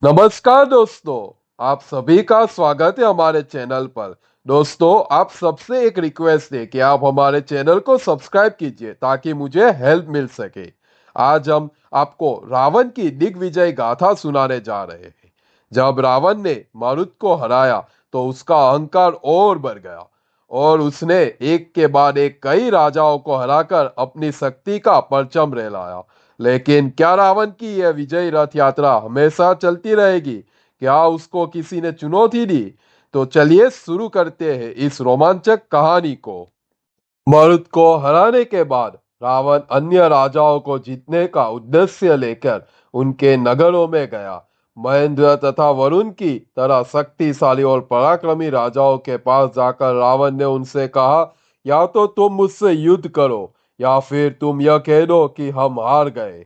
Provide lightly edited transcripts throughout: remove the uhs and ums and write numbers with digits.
नमस्कार दोस्तों। आप सभी का स्वागत है हमारे चैनल पर। दोस्तों, आप सबसे एक रिक्वेस्ट है कि आप हमारे चैनल को सब्सक्राइब कीजिए ताकि मुझे हेल्प मिल सके। आज हम आपको रावण की दिग्विजय गाथा सुनाने जा रहे हैं। जब रावण ने मारुत को हराया तो उसका अहंकार और बढ़ गया और उसने एक के बाद एक कई राजाओं को हराकर अपनी शक्ति का परचम लहराया। लेकिन क्या रावण की यह विजय रथ यात्रा हमेशा चलती रहेगी? क्या उसको किसी ने चुनौती दी? तो चलिए शुरू करते हैं इस रोमांचक कहानी को। मरुत को हराने के बाद रावण अन्य राजाओं को जीतने का उद्देश्य लेकर उनके नगरों में गया। महेंद्र तथा वरुण की तरह शक्तिशाली और पराक्रमी राजाओं के पास जाकर रावण ने उनसे कहा, या तो तुम मुझसे युद्ध करो या फिर तुम यह कह दो कि हम हार गए।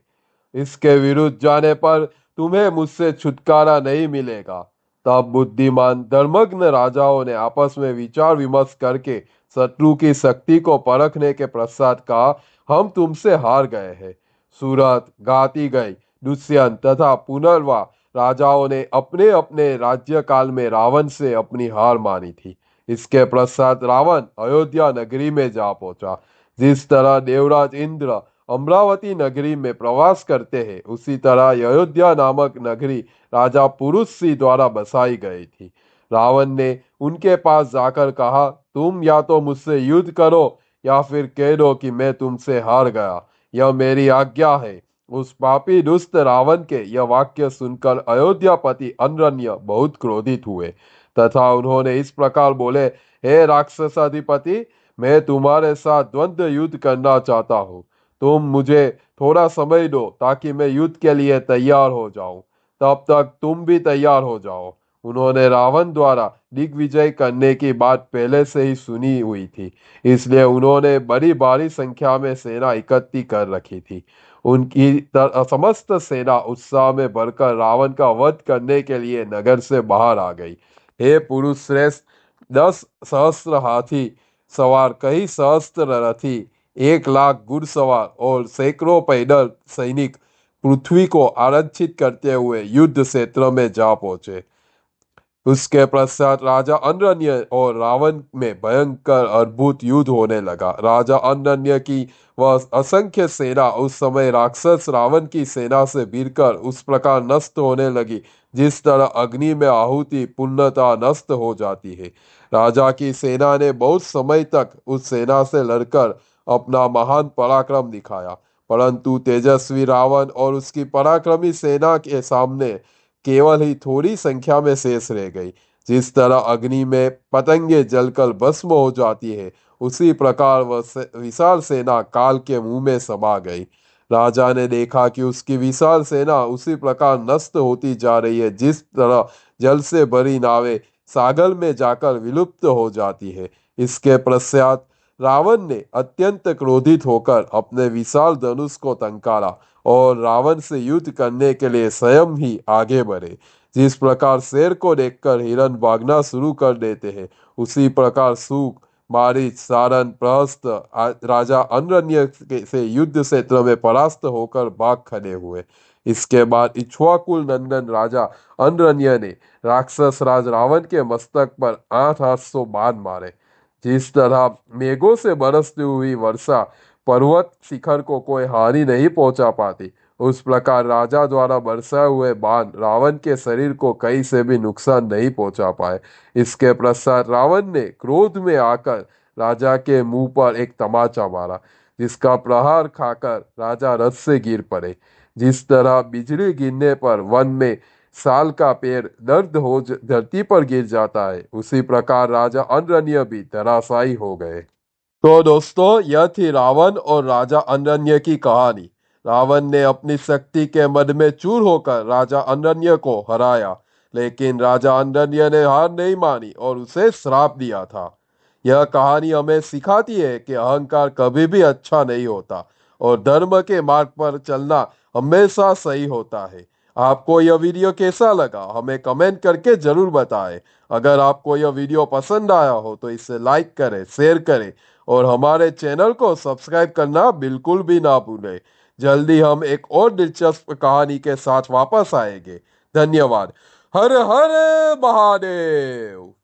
इसके विरुद्ध जाने पर तुम्हें मुझसे छुटकारा नहीं मिलेगा। तब बुद्धिमान धर्मज्ञ राजाओं ने आपस में विचार विमर्श करके शत्रु की शक्ति को परखने के पश्चात कहा, हम तुमसे हार गए हैं। सूरत, गाती गई, दुष्यंत तथा पुनर्वा राजाओं ने अपने अपने राज्य काल में रावण से अपनी हार मानी थी। इसके पश्चात रावण अयोध्या नगरी में जा पहुंचा। जिस तरह देवराज इंद्र अमरावती नगरी में प्रवास करते हैं, उसी तरह अयोध्या नामक नगरी राजा पुरुष सिंह द्वारा बसाई गई थी। रावण ने उनके पास जाकर कहा, तुम या तो मुझसे युद्ध करो या फिर कह दो कि मैं तुमसे हार गया। यह मेरी आज्ञा है। उस पापी दुष्ट रावण के यह वाक्य सुनकर अयोध्यापति अनरण्य बहुत क्रोधित हुए तथा उन्होंने इस प्रकार बोले, हे राक्षसाधिपति, मैं तुम्हारे साथ द्वंद्व युद्ध करना चाहता हूँ। तुम मुझे थोड़ा समय दो ताकि मैं युद्ध के लिए तैयार हो जाऊं। तब तक तुम भी तैयार हो जाओ। उन्होंने रावण द्वारा दिग्विजय करने की बात पहले से ही सुनी हुई थी, इसलिए उन्होंने बड़ी भारी संख्या में सेना इकट्ठी कर रखी थी। उनकी समस्त सेना उत्साह में भरकर रावण का वध करने के लिए नगर से बाहर आ गई। हे पुरुष श्रेष्ठ, 10 सहस्त्र हाथी सवार, कई सहस्त्र रथी, 1 लाख घुड़सवार और सैकड़ों पैदल सैनिक पृथ्वी को आरक्षित करते हुए युद्ध क्षेत्र में जा पहुंचे। उसके पश्चात राजा अनरण्य और रावण में भयंकर अद्भुत युद्ध होने लगा। राजा अनरण्य की वह असंख्य सेना उस समय राक्षस रावण की सेना से भिड़कर उस प्रकार नष्ट होने लगी जिस तरह अग्नि में आहुति पूर्णतः नष्ट हो जाती है। राजा की सेना ने बहुत समय तक उस सेना से लड़कर अपना महान पराक्रम दिखाया, परंतु तेजस्वी रावण और उसकी पराक्रमी सेना के सामने केवल ही थोड़ी संख्या में शेष रह गई। जिस तरह अग्नि में पतंगे जलकर भस्म हो जाती है, उसी प्रकार वह विशाल सेना काल के मुंह में समा गई। राजा ने देखा कि उसकी विशाल सेना उसी प्रकार नष्ट होती जा रही है जिस तरह जल से भरी नावें सागर में जाकर विलुप्त हो जाती है। इसके पश्चात रावण ने अत्यंत क्रोधित होकर अपने विशाल धनुष को टंकारा और रावण से युद्ध करने के लिए स्वयं ही आगे बढ़े। जिस प्रकार शेर को देखकर हिरण भागना शुरू कर देते हैं, उसी प्रकार सूक, मारीच, सारन, प्रहस्त राजा अनरण्य से युद्ध क्षेत्र में परास्त होकर भाग खड़े हुए। इसके बाद इक्ष्वाकुल नंदन राजा अनरण्य ने राक्षस राज रावण के मस्तक पर 800 बाण मारे। जिस तरह मेघों से बरसती हुई वर्षा पर्वत शिखर को कोई हानि नहीं पहुंचा पाती, उस प्रकार राजा द्वारा बरसाए हुए बाण रावण के शरीर को कहीं से भी नुकसान नहीं पहुंचा पाए। इसके पश्चात रावण ने क्रोध में आकर राजा के मुंह पर एक तमाचा मारा, जिसका प्रहार खाकर राजा रथ से गिर पड़े। जिस तरह बिजली गिरने पर वन में साल का पेड़ दर्द हो धरती पर गिर जाता है, उसी प्रकार राजा अनरण्य भी धराशायी हो गए। तो दोस्तों, यह थी रावण और राजा अनरण्य की कहानी। रावण ने अपनी शक्ति के मद में चूर होकर राजा अनरण्य को हराया, लेकिन राजा अनरण्य ने हार नहीं मानी और उसे श्राप दिया था। यह कहानी हमें सिखाती है कि अहंकार कभी भी अच्छा नहीं होता और धर्म के मार्ग पर चलना हमेशा सही होता है। आपको यह वीडियो कैसा लगा हमें कमेंट करके जरूर बताएं। अगर आपको यह वीडियो पसंद आया हो तो इसे लाइक करें, शेयर करें और हमारे चैनल को सब्सक्राइब करना बिल्कुल भी ना भूलें। जल्दी हम एक और दिलचस्प कहानी के साथ वापस आएंगे। धन्यवाद। हर हर महादेव।